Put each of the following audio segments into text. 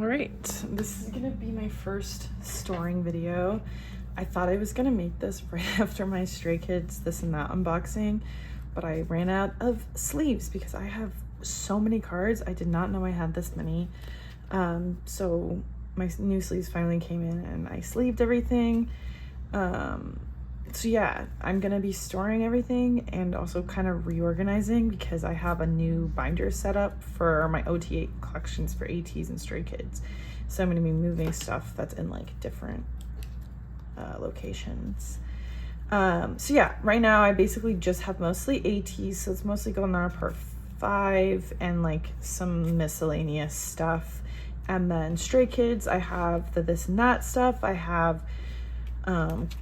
All right, this is gonna be my first storing video. I thought I was gonna make this right after my Stray Kids This and That unboxing, but I ran out of sleeves because I have so many cards. I did not know I had this many. So my new sleeves finally came in and I sleeved everything. So yeah, I'm gonna be storing everything and also kind of reorganizing because I have a new binder set up for my OT8 collections for ateez and Stray Kids. So I'm gonna be moving stuff that's in like different locations. So yeah, right now I basically just have mostly ateez, so it's mostly Golden Part 5 and like some miscellaneous stuff. And then Stray Kids, I have the This and That stuff. I have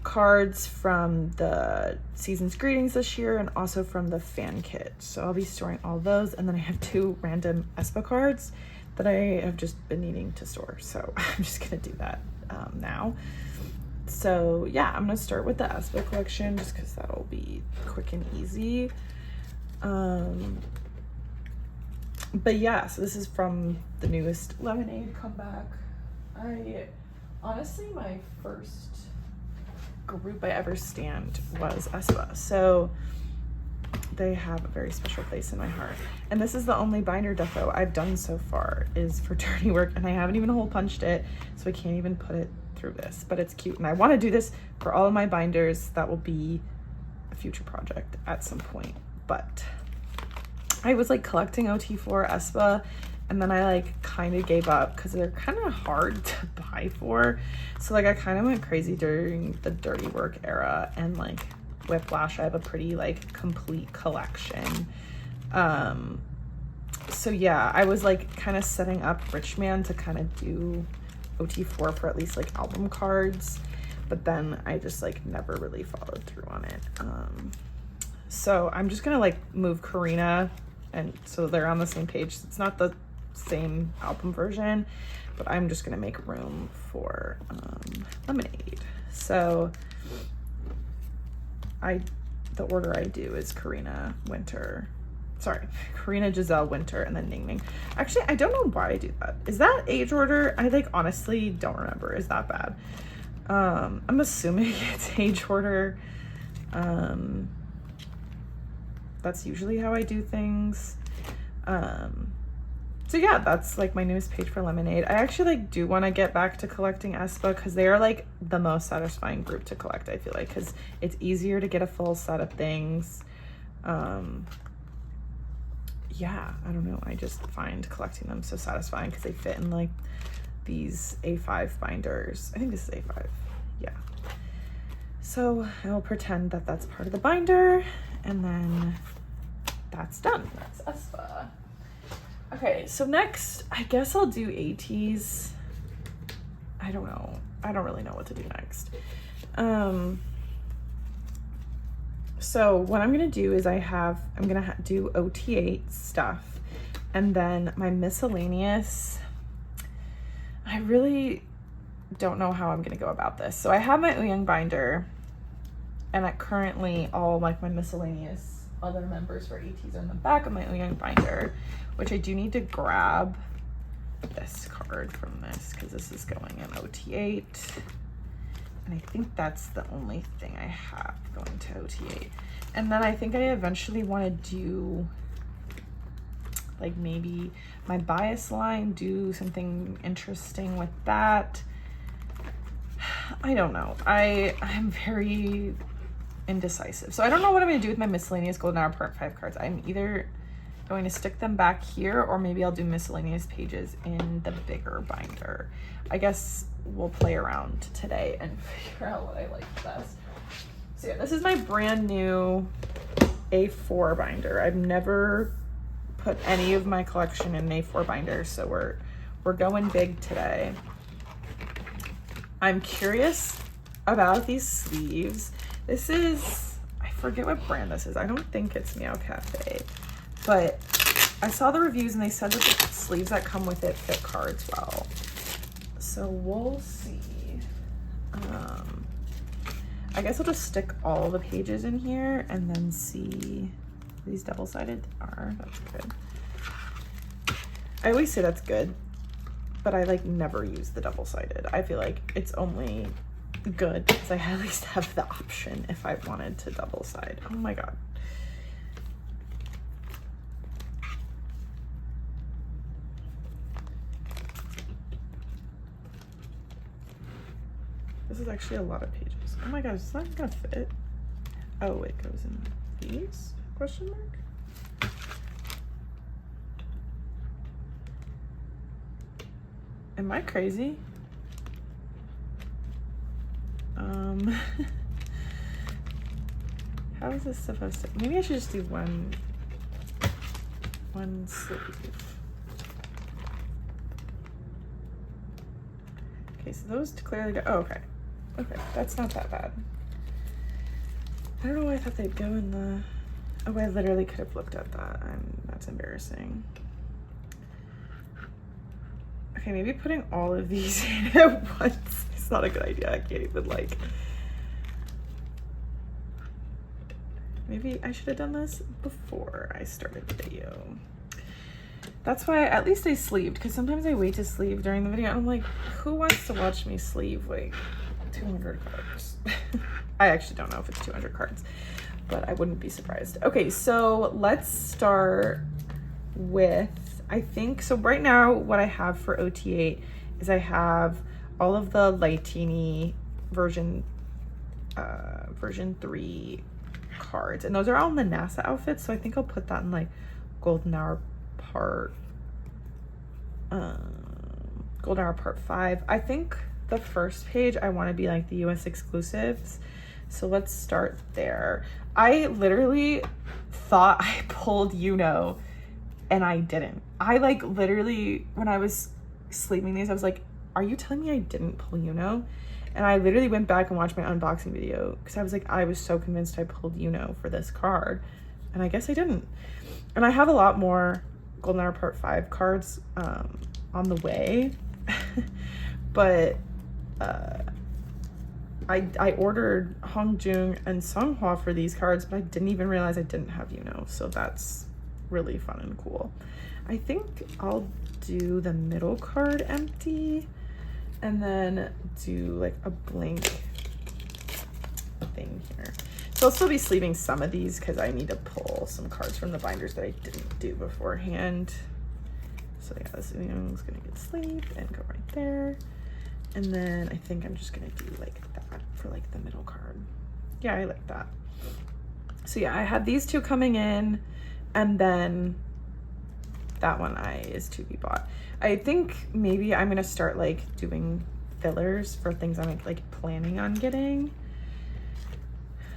cards from the season's greetings this year and also from the fan kit. So I'll be storing all those. And then I have 2 random aespa cards that I have just been needing to store. So I'm just gonna do that now. So yeah, I'm gonna start with the aespa collection just because that'll be quick and easy. But yeah, so this is from the newest Lemonade comeback. Honestly, my first group I ever stand was aespa, so they have a very special place in my heart. And this is the only binder deco I've done so far is for Dirty Work, and I haven't even hole punched it, so I can't even put it through this, but it's cute and I want to do this for all of my binders. That will be a future project at some point. But I was like collecting OT4 aespa, and then I like kind of gave up because they're kind of hard to buy for. So like I kind of went crazy during the Dirty Work era and like Whiplash. I have a pretty like complete collection. So yeah, I was like kind of setting up Richman to kind of do OT4 for at least like album cards, but then I just like never really followed through on it. So I'm just gonna like move Karina, and so they're on the same page. It's not the same album version, but I'm just gonna make room for Lemonade. So the order I do is Karina, Giselle, Winter, and then Ning Ning. Actually, I don't know why I do that. Is that age order? I like honestly don't remember. Is that bad? I'm assuming it's age order. That's usually how I do things. So yeah, that's like my newest page for Lemonade. I actually like do want to get back to collecting aespa because they are like the most satisfying group to collect, I feel like, because it's easier to get a full set of things. Yeah, I don't know, I just find collecting them so satisfying because they fit in like these A5 binders. I think this is A5, yeah. So I'll pretend that that's part of the binder, and then that's done. That's aespa. Okay, so next, I guess I'll do ateez. I don't know. I don't really know what to do next. So what I'm gonna do is I'm gonna do OT8 stuff, and then my miscellaneous, I really don't know how I'm gonna go about this. So I have my Wooyonyang binder, and currently all like my miscellaneous other members for ateez are in the back of my Wooyonyang binder, which I do need to grab this card from this because this is going in OT8. And I think that's the only thing I have going to OT8. And then I think I eventually want to do like maybe my bias line, do something interesting with that. I don't know. I'm very indecisive. So I don't know what I'm going to do with my miscellaneous Golden Hour Part 5 cards. I'm either going to stick them back here, or maybe I'll do miscellaneous pages in the bigger binder. I guess we'll play around today and figure out what I like best. So yeah, this is my brand new A4 binder. I've never put any of my collection in an A4 binder, so we're going big today. I'm curious about these sleeves. This is, I forget what brand this is. I don't think it's Meow Cafe, but I saw the reviews and they said that the sleeves that come with it fit cards well. So we'll see. I guess I'll just stick all the pages in here and then see. These double-sided are, that's good. I always say that's good. but I like never use the double-sided. I feel like it's only good because I at least have the option if I wanted to double side. Oh my God. This is actually a lot of pages. Oh my gosh, it's not gonna fit. Oh, it goes in these? Question mark? Am I crazy? How is this supposed to? Maybe I should just do one sleeve. Okay, so those clearly go. Oh, okay. Okay, that's not that bad. I don't know why I thought they'd go in the. Oh, I literally could have looked at that. That's embarrassing. Okay, maybe putting all of these in at once is not a good idea. I can't even like. Maybe I should have done this before I started the video. That's why at least I sleeved, because sometimes I wait to sleeve during the video. And I'm like, who wants to watch me sleeve like 200 cards? I actually don't know if it's 200 cards, but I wouldn't be surprised. Okay, so let's start with, I think, so right now what I have for OT8 is I have all of the Lightini version 3 cards, and those are all in the NASA outfits, so I think I'll put that in like Golden Hour Part 5. I think the first page I want to be like the US exclusives, so let's start there. I literally thought I pulled and I didn't. I like literally, when I was sleeving these, I was like, are you telling me I didn't pull And I literally went back and watched my unboxing video because I was like, I was so convinced I pulled for this card, and I guess I didn't. And I have a lot more Golden Hour Part 5 cards on the way, but I ordered Hongjung and Songhwa for these cards, but I didn't even realize I didn't have so that's really fun and cool. I think I'll do the middle card empty and then do like a blank thing here. So I'll still be sleeving some of these because I need to pull some cards from the binders that I didn't do beforehand. So yeah, this is gonna get sleeved and go right there. And then I think I'm just gonna do like that for like the middle card. Yeah, I like that. So yeah, I have these two coming in, and then that one is to be bought. I think maybe I'm gonna start like doing fillers for things I'm like planning on getting.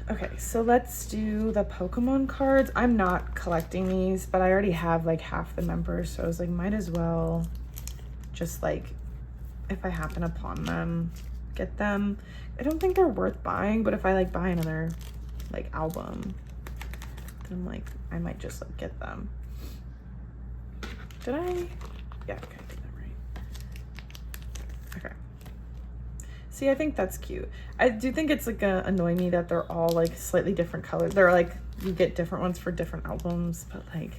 Okay, so let's do the Pokemon cards. I'm not collecting these, but I already have like half the members, so I was like, might as well just like, if I happen upon them, get them. I don't think they're worth buying, but if I like buy another like album, then like I might just like get them. Did I? Yeah, okay, I did that right. Okay. See, I think that's cute. I do think it's like gonna annoy me that they're all like slightly different colors. They're like, you get different ones for different albums, but like,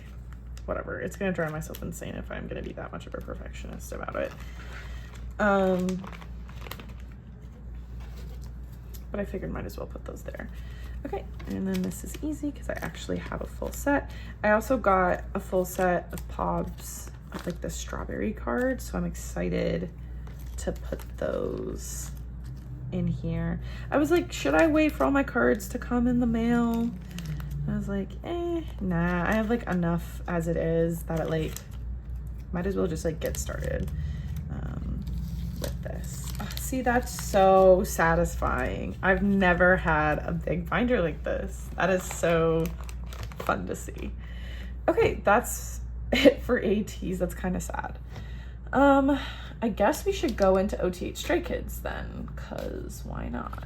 whatever. It's gonna drive myself insane if I'm gonna be that much of a perfectionist about it. But I figured might as well put those there. Okay, and then this is easy because I actually have a full set. I also got a full set of Pobs of like the strawberry cards, so I'm excited to put those in here. I was like, should I wait for all my cards to come in the mail? I was like, nah, I have like enough as it is that it like, might as well just like get started with this. Oh, see, that's so satisfying. I've never had a big binder like this. That is so fun to see. Okay, that's it for ateez. That's kind of sad. I guess we should go into OT8 Stray Kids then, because why not?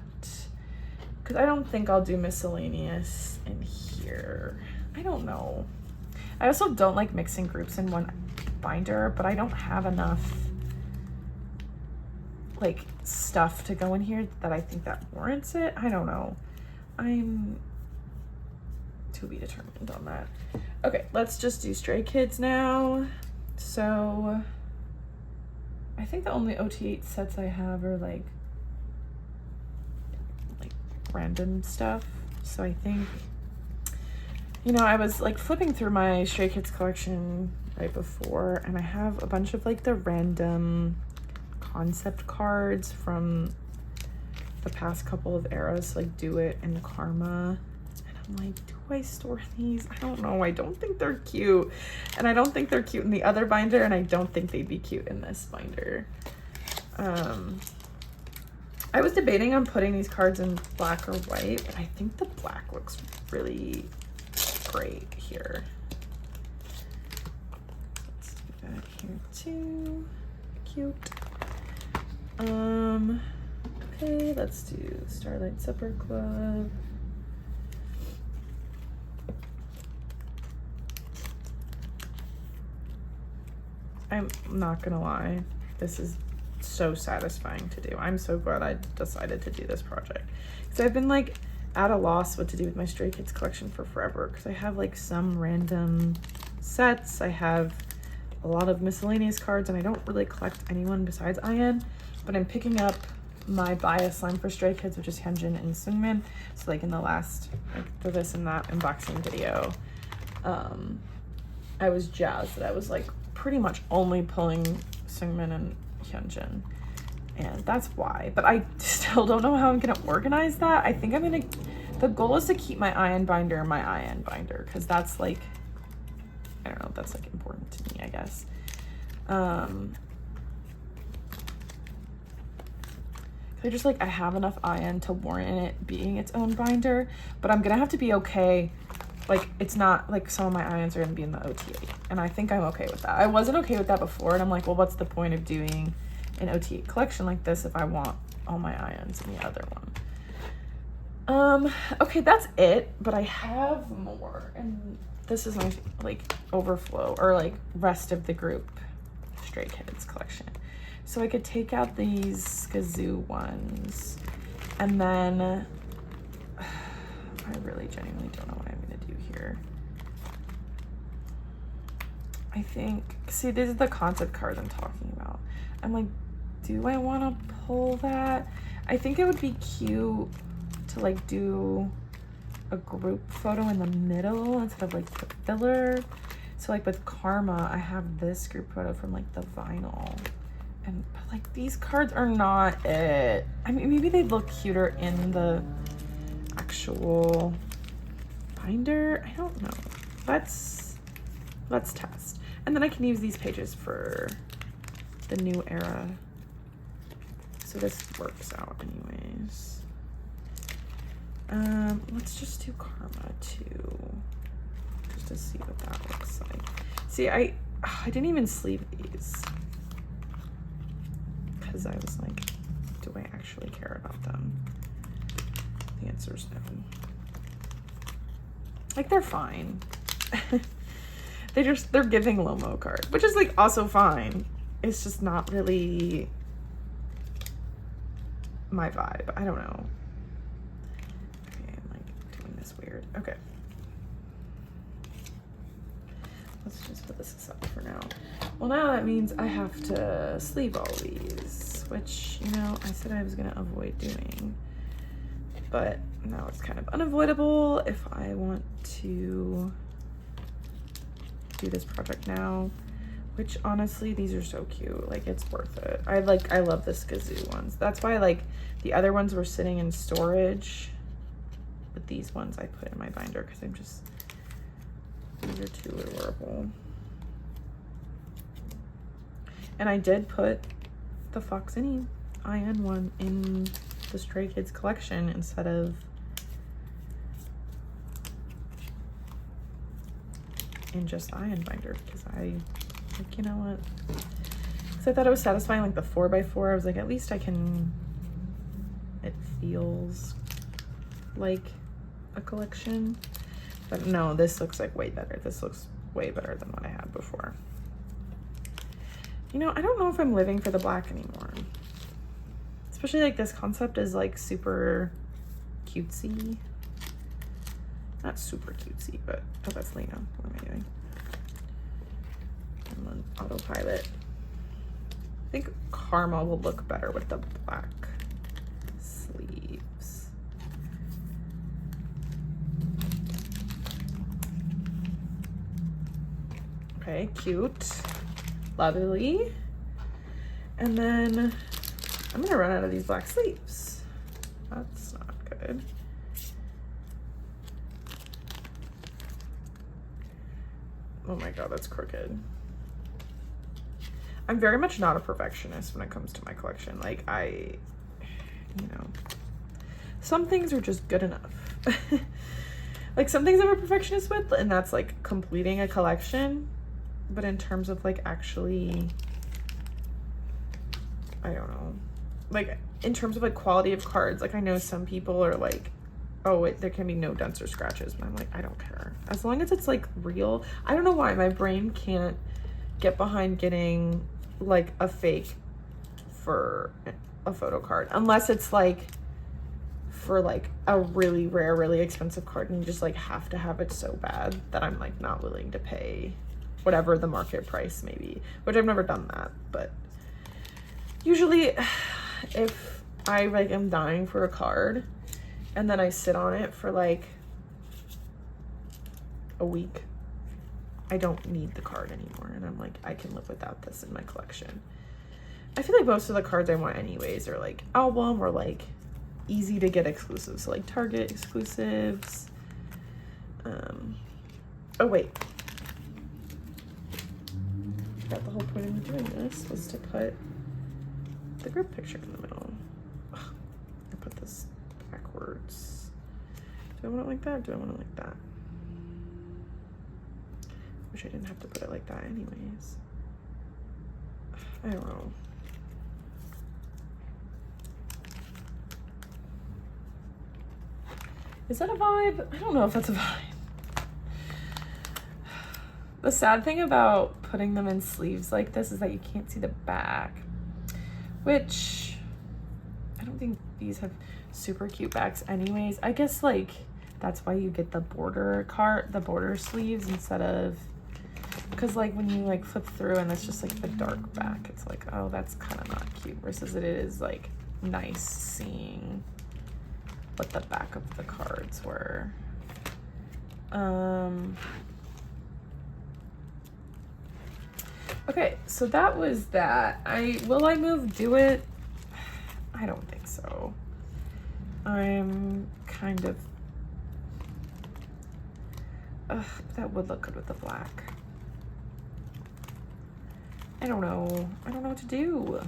Because I don't think I'll do miscellaneous in here. I don't know. I also don't like mixing groups in one binder, but I don't have enough like stuff to go in here that I think that warrants it. I don't know. I'm to be determined on that. Okay, let's just do Stray Kids now. So think the only OT8 sets I have are like random stuff. So I think, you know, I was like flipping through my Stray Kids collection right before, and I have a bunch of like the random concept cards from the past couple of eras, like Do It and Karma. And I'm like, do I store these? I don't know. I don't think they're cute. And I don't think they're cute in the other binder, and I don't think they'd be cute in this binder. I was debating on putting these cards in black or white, but I think the black looks really great here. Let's do that here too. Cute. Okay, let's do Starlight Supper Club. I'm not gonna lie, this is so satisfying to do. I'm so glad I decided to do this project, because I've been like at a loss what to do with my Stray Kids collection for forever, because I have like some random sets, I have a lot of miscellaneous cards, and I don't really collect anyone besides Ian, but I'm picking up my bias line for Stray Kids, which is Hyunjin and Seungmin. So like in the last, like for this and that unboxing video, I was jazzed that I was like pretty much only pulling Seungmin and Hyunjin, and that's why. But I still don't know how I'm gonna organize that. I think I'm gonna, the goal is to keep my Ian binder in my Ian binder, because that's like, I don't know, that's like important to me, I guess. I just like, I have enough Ian to warrant it being its own binder, but I'm gonna have to be okay. Like, it's not like some of my Ians are gonna be in the OT8, and I think I'm okay with that. I wasn't okay with that before, and I'm like, well, what's the point of doing an OT8 collection like this if I want all my Ians in the other one? Okay, that's it, but I have more, and this is my like overflow, or like rest of the group Stray Kids collection. So I could take out these Kazoo ones, and then I really genuinely don't know what I'm gonna do here. I think, see, these are the concept cards I'm talking about. I'm like, do I want to pull that? I think it would be cute to like do a group photo in the middle instead of like the filler. So like with Karma, I have this group photo from like the vinyl. And but like these cards are not it. I mean, maybe they'd look cuter in the actual binder. I don't know. Let's test. And then I can use these pages for the new era. So this works out anyways. Let's just do Karma too, just to see what that looks like. See, I didn't even sleeve these, because I was like, do I actually care about them? The answer is no. Like, they're fine. They're giving Lomo card, which is like also fine. It's just not really my vibe. I don't know. Okay, I'm like doing this weird. Okay. Let's just put this aside for now. Well, now that means I have to sleeve all these, which, you know, I said I was gonna avoid doing, but now it's kind of unavoidable if I want to do this project now, which honestly, these are so cute. Like, it's worth it. I love the Kazoo ones. That's why like the other ones were sitting in storage, but these ones I put in my binder because I'm just, these are too adorable. And I did put the Foxini Ian one in the Stray Kids collection instead of in just Ian binder, because I like, you know what, because I thought it was satisfying, like the 4x4. I was like, at least I can, it feels like a collection. But no, this looks like way better. This looks way better than what I had before. You know, I don't know if I'm living for the black anymore. Especially like this concept is like super cutesy. Not super cutesy, but oh, that's Lena. What am I doing? I'm on autopilot. I think caramel will look better with the black sleeves. Okay, cute, lovely. And then I'm gonna run out of these black sleeves. That's not good. Oh my God, that's crooked. I'm very much not a perfectionist when it comes to my collection. Like you know, some things are just good enough. Like some things I'm a perfectionist with, and that's like completing a collection. But in terms of like actually, I don't know, like in terms of like quality of cards, like I know some people are like, oh, there can be no dents or scratches, but I'm like, I don't care. As long as it's like real. I don't know why my brain can't get behind getting like a fake for a photo card, unless it's like for like a really rare, really expensive card and you just like have to have it so bad that I'm like not willing to pay whatever the market price may be, which I've never done that. But usually if I like am dying for a card and then I sit on it for like a week, I don't need the card anymore, and I'm like, I can live without this in my collection. I feel like most of the cards I want anyways are like album or like easy to get exclusives, so like Target exclusives. Oh wait, I forgot the whole point of doing this was to put the group picture in the middle. Ugh, I put this backwards. Do I want it like that? Do I want it like that? Wish I didn't have to put it like that anyways. I don't know. Is that a vibe? I don't know if that's a vibe. The sad thing about putting them in sleeves like this is that you can't see the back, which I don't think these have super cute backs anyways. I guess like that's why you get the border sleeves instead of, because like when you like flip through and it's just like the dark back, it's like, oh, that's kind of not cute, versus it is like nice seeing what the back of the cards were. Okay, so that was that. Will I do it? I don't think so. I'm kind of, that would look good with the black. I don't know what to do.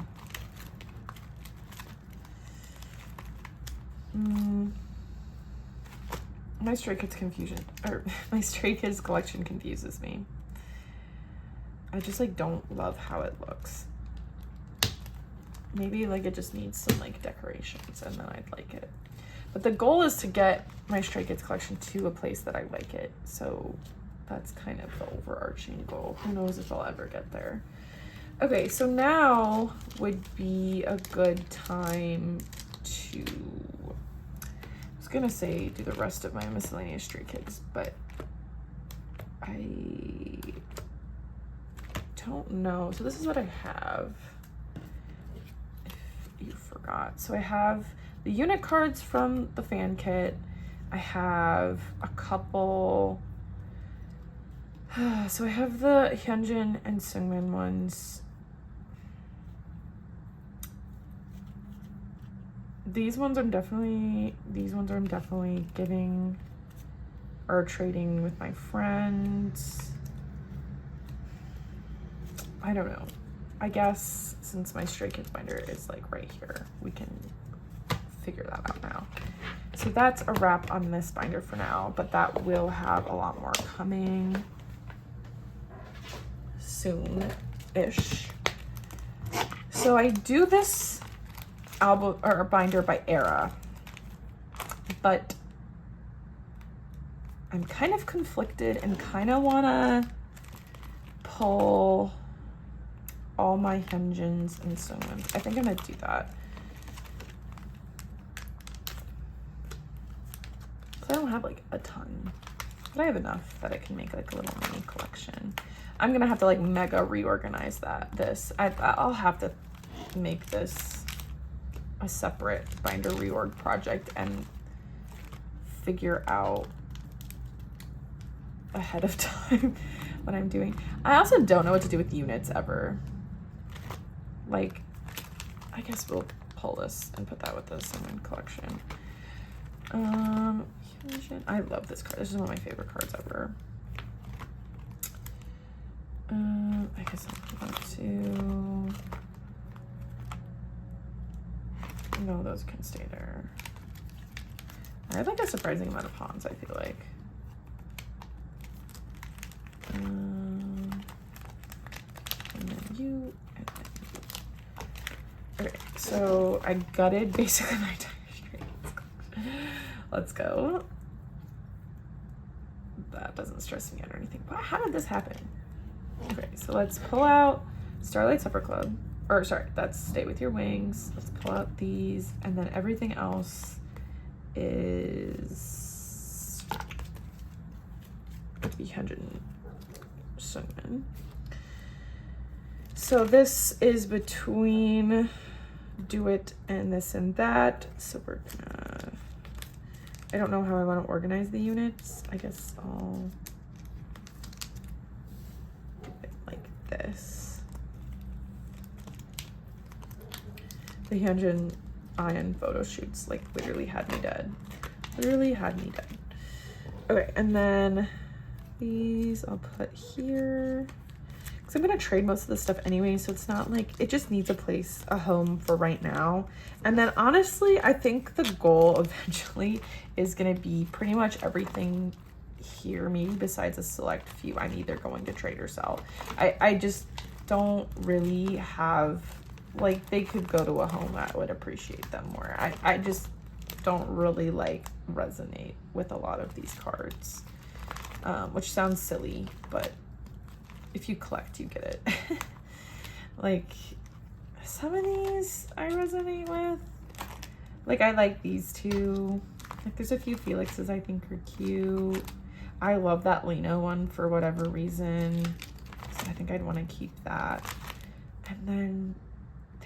My Stray Kids my Stray Kids collection confuses me. I just like don't love how it looks. Maybe like it just needs some like decorations and then I'd like it. But the goal is to get my Stray Kids collection to a place that I like it. So that's kind of the overarching goal. Who knows if I'll ever get there. Okay, so now would be a good time to, I was gonna say do the rest of my miscellaneous Stray Kids, but I don't know. So this is what I have, if you forgot. So I have the unit cards from the fan kit. I have a couple, so I have the Hyunjin and Seungmin ones. These ones I'm definitely giving or trading with my friends. I don't know. I guess since my Stray Kids binder is like right here, we can figure that out now. So that's a wrap on this binder for now, but that will have a lot more coming soon-ish. So I do this album or binder by era, but I'm kind of conflicted and kind of want to pull all my Hyunjins and Seungmins. I think I'm gonna do that. I don't have like a ton, but I have enough that I can make like a little mini collection. I'm gonna have to like mega reorganize this. I'll have to make this a separate binder reorg project and figure out ahead of time what I'm doing. I also don't know what to do with units ever. Like, I guess we'll pull this and put that with the Simon collection. I love this card. This is one of my favorite cards ever. I guess I'll put that too. No, those can stay there. I have like a surprising amount of pawns, I feel like. And then you, and then you. Okay, so I gutted basically my entire straight. Let's go. That doesn't stress me out or anything. But how did this happen? Okay, so let's pull out Starlight Supper Club. Or sorry, that's Stay With Your Wings. Let's pull out these, and then everything else is 300 cinnamon. So this is between Do It and this and that. So we're gonna, I don't know how I want to organize the units. I guess I'll do it like this. The Hyunjin Ion photo shoots like literally had me dead. Literally had me dead. Okay, and then these I'll put here. Because I'm going to trade most of this stuff anyway, so it's not like, it just needs a place, a home for right now. And then honestly, I think the goal eventually is going to be pretty much everything here, maybe besides a select few I'm either going to trade or sell. I just don't really have, like, they could go to a home that would appreciate them more. I just don't really like resonate with a lot of these cards, which sounds silly, but if you collect, you get it. Like, some of these I resonate with. Like, I like these two. Like, there's a few Felixes I think are cute. I love that Lena one for whatever reason, so I think I'd want to keep that. And then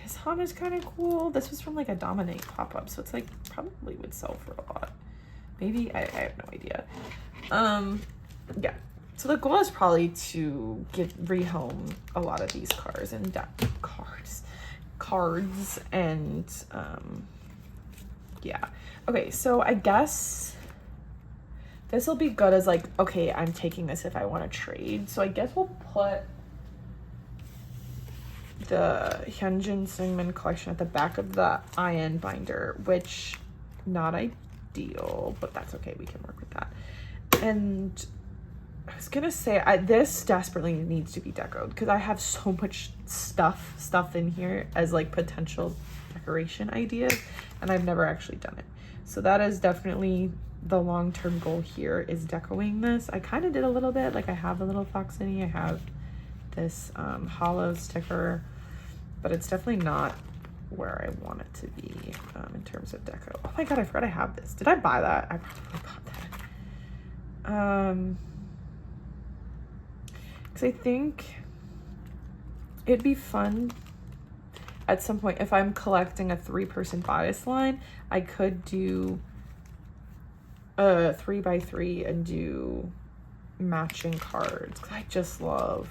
this one is kind of cool. This was from like a Dominate pop-up, so it's like probably would sell for a lot. Maybe, I have no idea. Yeah. So the goal is probably to rehome a lot of these cards and cards and yeah. Okay, so I guess this will be good as like, okay, I'm taking this if I want to trade. So I guess we'll put the Hyunjin Sungmin collection at the back of the Ion binder, which not ideal, but that's okay. We can work with that. And I was gonna say, this desperately needs to be decoed because I have so much stuff in here as like potential decoration ideas, and I've never actually done it. So that is definitely the long-term goal here, is decoing this. I kind of did a little bit, like I have a little Foxini, I have this hollow sticker, but it's definitely not where I want it to be in terms of deco. Oh my god, I forgot I have this. Did I buy that? I probably bought that. Because I think it'd be fun at some point if I'm collecting a 3-person bias line, I could do a 3x3 and do matching cards. I just love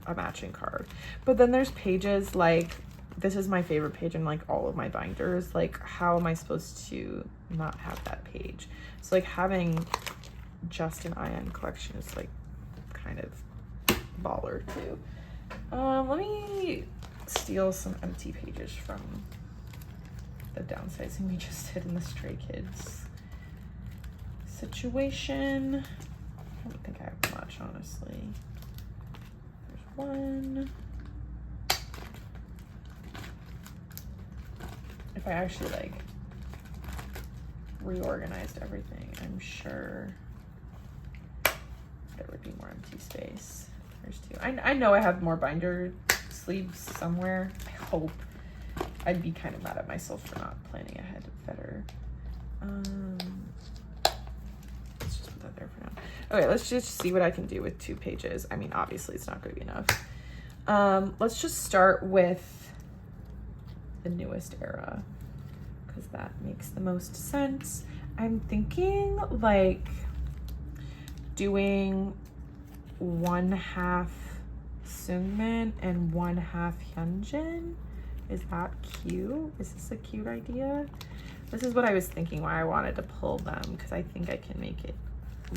a matching card. But then there's pages like, this is my favorite page in like all of my binders. Like, how am I supposed to not have that page? So like having just an Ion collection is like kind of baller too. Let me steal some empty pages from the downsizing we just did in the Stray Kids situation. I don't think I have much, honestly. There's one. If I actually like reorganized everything, I'm sure there would be more empty space. There's two. I know I have more binder sleeves somewhere. I hope. I'd be kind of mad at myself for not planning ahead better. Let's just put that there for now. Okay, let's just see what I can do with 2 pages. I mean, obviously it's not going to be enough. Let's just start with the newest era because that makes the most sense. I'm thinking like doing 1/2 Seungmin and 1/2 Hyunjin. Is that cute? Is this a cute idea? This is what I was thinking why I wanted to pull them, because I think I can make it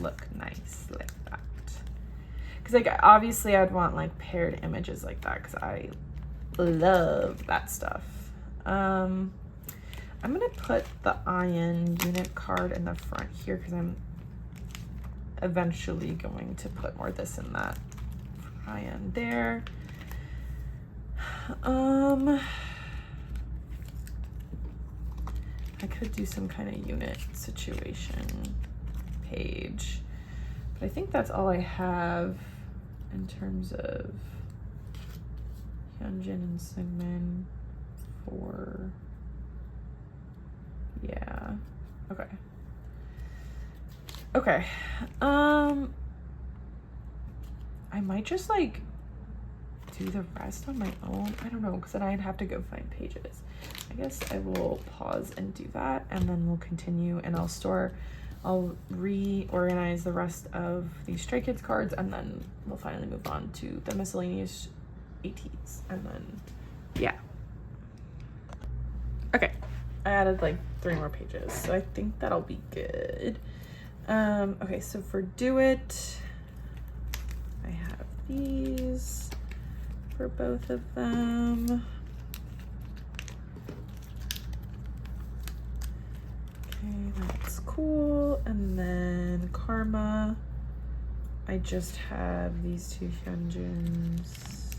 look nice like that. Because like obviously I'd want like paired images like that because I love that stuff. I'm gonna put the Ion unit card in the front here because I'm eventually going to put more this and that. Ion there. I could do some kind of unit situation page, but I think that's all I have in terms of Hyunjin and Seungmin for, yeah, okay. Okay, I might just like do the rest on my own. I don't know, because then I'd have to go find pages. I guess I will pause and do that, and then we'll continue, and I'll reorganize the rest of these Stray Kids cards, and then we'll finally move on to the miscellaneous ateez, and then, yeah. Okay, I added like 3 more pages, so I think that'll be good. Okay, so for Do It, I have these for both of them. Okay, that's cool. And then Karma, I just have these 2 Hyunjins.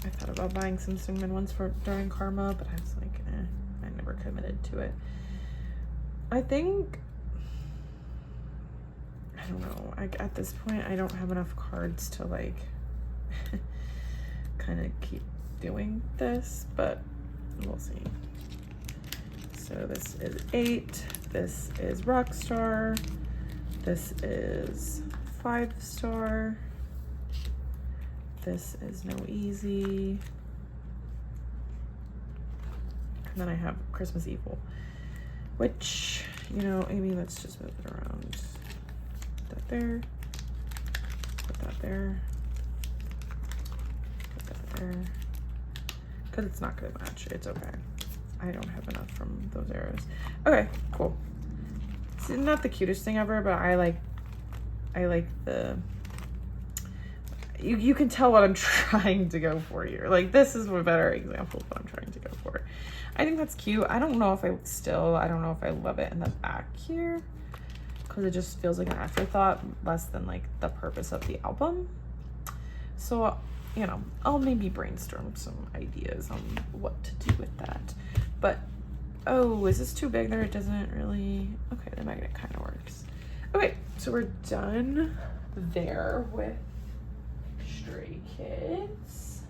I thought about buying some Seungmin ones for during Karma, but I was like, I never committed to it. I think, I don't know, at this point I don't have enough cards to like kind of keep doing this, but we'll see. So this is 8, this is Rockstar, this is 5-star, this is No Easy, and then I have Christmas Evil, which, you know, Amy, let's just move it around. Put that there, put that there, put that there, because it's not gonna match. It's okay. I don't have enough from those arrows. Okay, cool. It's not the cutest thing ever, but I like the, you can tell what I'm trying to go for here. Like, this is a better example of what I'm trying to go for. I think that's cute. I don't know if I love it in the back here, because it just feels like an afterthought less than like the purpose of the album. So, you know, I'll maybe brainstorm some ideas on what to do with that. But, oh, is this too big there? It doesn't really, okay, the magnet kind of works. Okay, so we're done there with Stray Kids.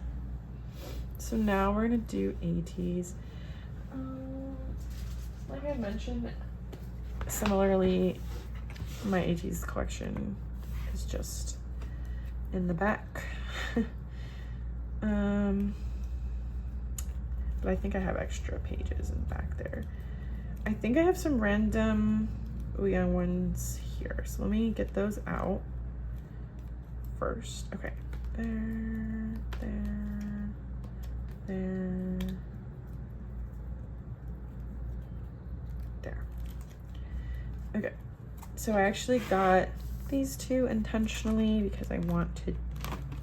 So now we're gonna do ateez. Like I mentioned, similarly, my ateez collection is just in the back. But I think I have extra pages in the back there. I think I have some random wooyong ones here. So let me get those out first. Okay, there, there, there, there. Okay, so I actually got these 2 intentionally because I want to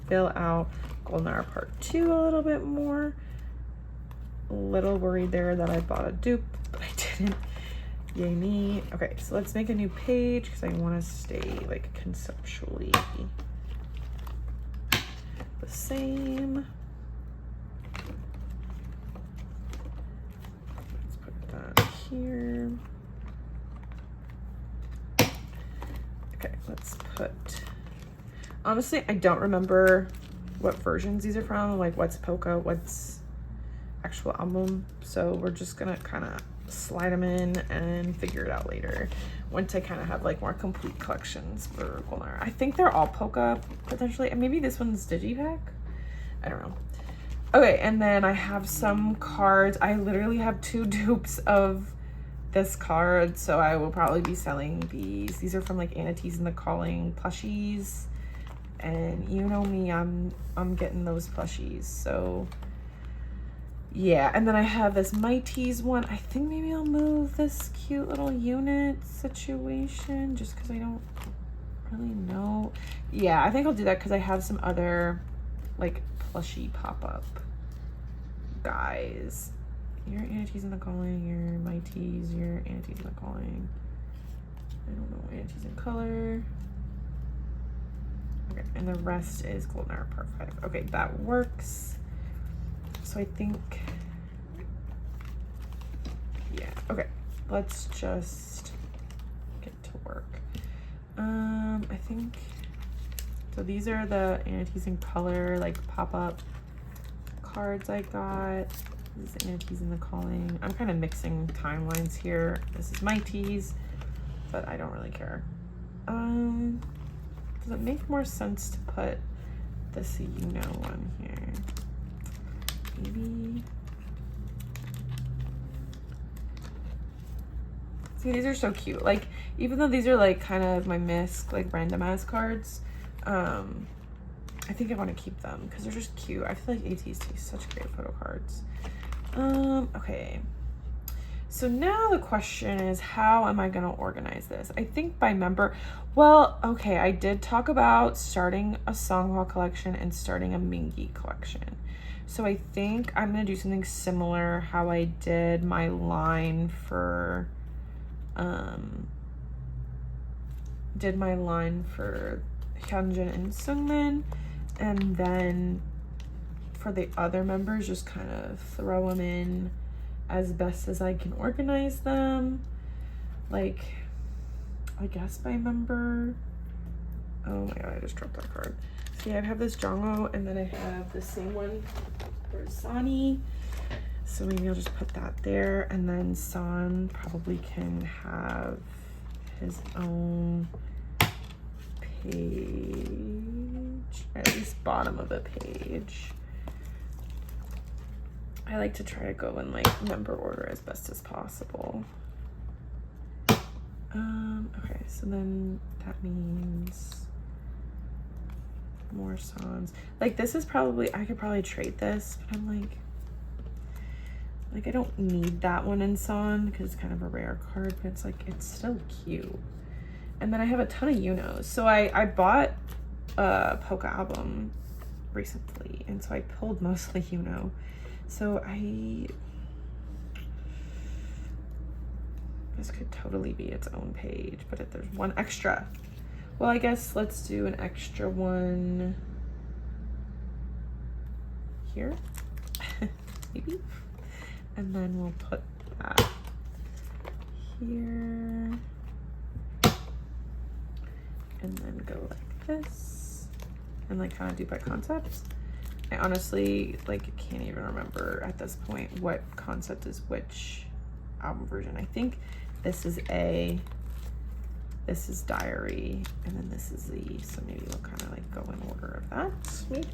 fill out Golden Hour Part 2 a little bit more. A little worried there that I bought a dupe, but I didn't. Yay me. Okay, so let's make a new page because I want to stay like conceptually the same. Let's put that here. Okay, let's put, honestly, I don't remember what versions these are from, like what's polka, what's actual album, so we're just gonna kind of slide them in and figure it out later once I kind of have like more complete collections for Golden Hour. I think they're all polka potentially, and maybe this one's digipack, I don't know. Okay, and then I have some cards. I literally have 2 dupes of this card, so I will probably be selling these. These are from like Ateez and the Calling plushies, and you know me, I'm getting those plushies. So yeah, and then I have this ateez one. I think maybe I'll move this cute little unit situation just because I don't really know. Yeah, I think I'll do that because I have some other like plushie pop-up guys. Your Ateez in the Calling, your ateez, your Ateez in the Calling. I don't know, Ateez in color. Okay, and the rest is Golden Hour Part 5. Okay, that works. So I think, yeah, okay, let's just get to work. I think, so these are the Ateez in color, like pop-up cards I got. This is Ateez in the Calling. I'm kind of mixing timelines here. This is ateez, but I don't really care. Does it make more sense to put this one here? Maybe. See, these are so cute. Like, even though these are like kind of my misc, like random ass cards, I think I want to keep them because they're just cute. I feel like ateez takes such great photo cards. Okay. So now the question is, how am I going to organize this? I think by member. Well, okay, I did talk about starting a Songhwa collection and starting a Mingi collection. So I think I'm going to do something similar how I did my line for Hyunjin and Sungmin, and then for the other members just kind of throw them in as best as I can organize them, like I guess by member. Oh my god, I just dropped that card. See, I have this Jongho, and then I have the same one for Sunny. So maybe I'll just put that there, and then San probably can have his own page, or at least bottom of a page. I like to try to go in like member order as best as possible. Okay, so then that means more songs. Like this is probably, I could probably trade this, but I'm like I don't need that one in Son because it's kind of a rare card, but it's like, it's still cute. And then I have a ton of Yunos. So I bought a Polka album recently, and so I pulled mostly Yuno. So this could totally be its own page, but if there's one extra, well, I guess let's do an extra one here, maybe. And then we'll put that here. And then go like this. And like kind of do by concept. I honestly like can't even remember at this point what concept is which album version. I think this is A, this is Diary, and then this is Z. So maybe we'll kind of like go in order of that. Sweet.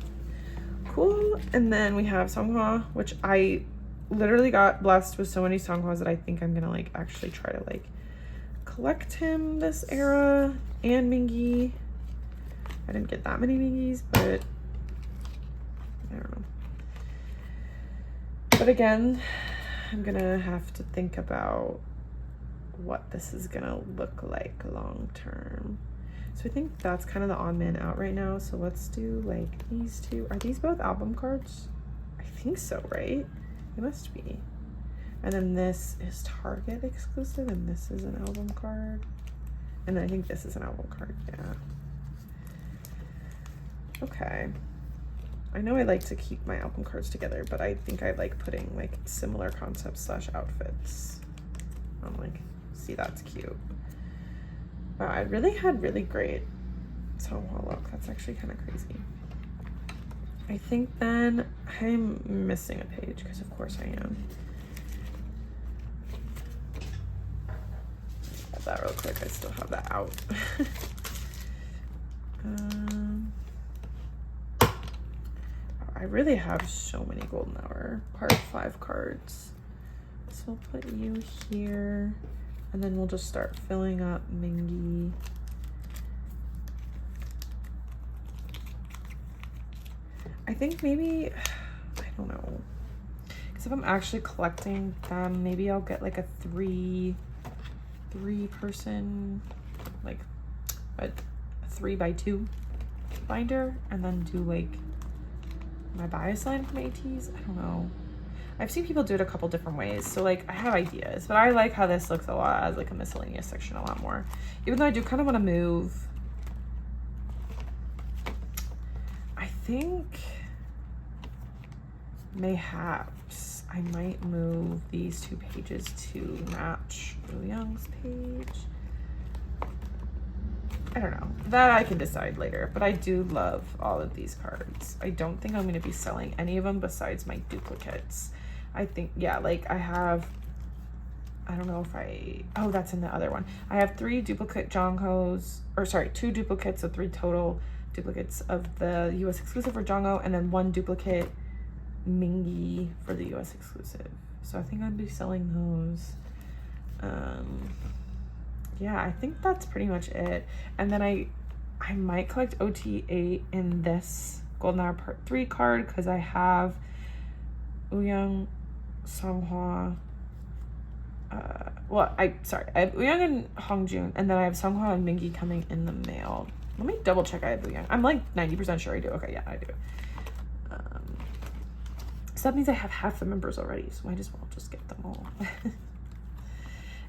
Cool. And then we have Songhwa, which I literally got blessed with so many Songhwas that I think I'm gonna like actually try to like collect him this era, and Mingi. I didn't get that many Mingis, but I don't know. But again, I'm gonna have to think about what this is gonna look like long term. So I think that's kind of the on man out right now. So let's do like these two. Are these both album cards? I think so, right? It must be. And then this is Target exclusive, and this is an album card. And then I think this is an album card, yeah. Okay. I know I like to keep my album cards together, but I think I like putting like similar concepts / outfits. I'm like, see, that's cute. Wow, I really had really great Songhwa look. That's actually kind of crazy. I think then I'm missing a page because of course I am. Add that real quick. I still have that out. I really have so many golden hour part 5 cards. So we'll put you here, and then we'll just start filling up Mingy. I think maybe, I don't know, because if I'm actually collecting them, maybe I'll get like a three person, like a 3x2 binder, and then do like my bias line from ateez. I don't know. I've seen people do it a couple different ways, so like I have ideas, but I like how this looks a lot as like a miscellaneous section a lot more, even though I do kind of want to move. I think mayhaps I might move these 2 pages to match Wooyoung's page. I don't know, that I can decide later, but I do love all of these cards. I don't think I'm going to be selling any of them besides my duplicates. I think, yeah, like I have, I don't know if oh, that's in the other one. I have 3 duplicate Jonghos, or sorry, 2 duplicates, so 3 total duplicates of the US exclusive for Jongho, and then 1 duplicate Mingy for the US exclusive. So I think I'd be selling those. Yeah, I think that's pretty much it. And then I might collect OT8 in this Golden Hour Part 3 card, because I have Wooyoung, Songhwa, I have Wooyoung and Hongjun, and then I have Songhwa and Mingy coming in the mail. Let me double check I have Wooyoung. I'm like 90% sure I do. Okay, yeah, I do. So that means I have half the members already, so might as well just get them all.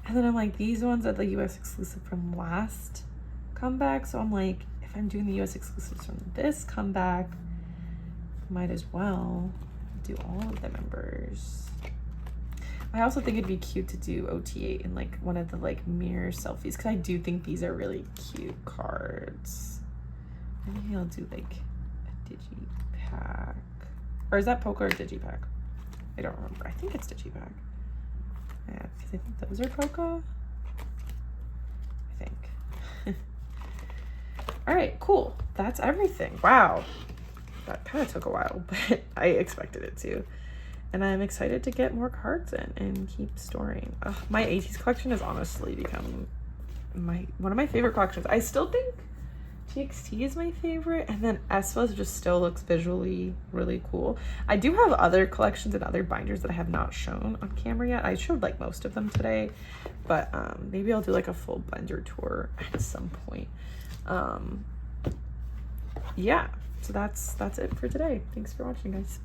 And then I'm like, these ones are the US exclusive from last comeback, so I'm like, if I'm doing the US exclusives from this comeback, might as well do all of the members. I also think it'd be cute to do OT8 in like one of the like mirror selfies, because I do think these are really cute cards. Maybe I'll do like a digipack, or is that Poca or digipack? I don't remember. I think it's digipack. Yeah, because I think those are Poca. I think. All right, cool. That's everything. Wow, that kind of took a while, but I expected it to. And I'm excited to get more cards in and keep storing. Ugh, my ateez collection has honestly become one of my favorite collections. I still think TXT is my favorite, and then aespa just still looks visually really cool. I do have other collections and other binders that I have not shown on camera yet. I showed like most of them today, but maybe I'll do like a full blender tour at some point. Yeah, so that's it for today. Thanks for watching, guys.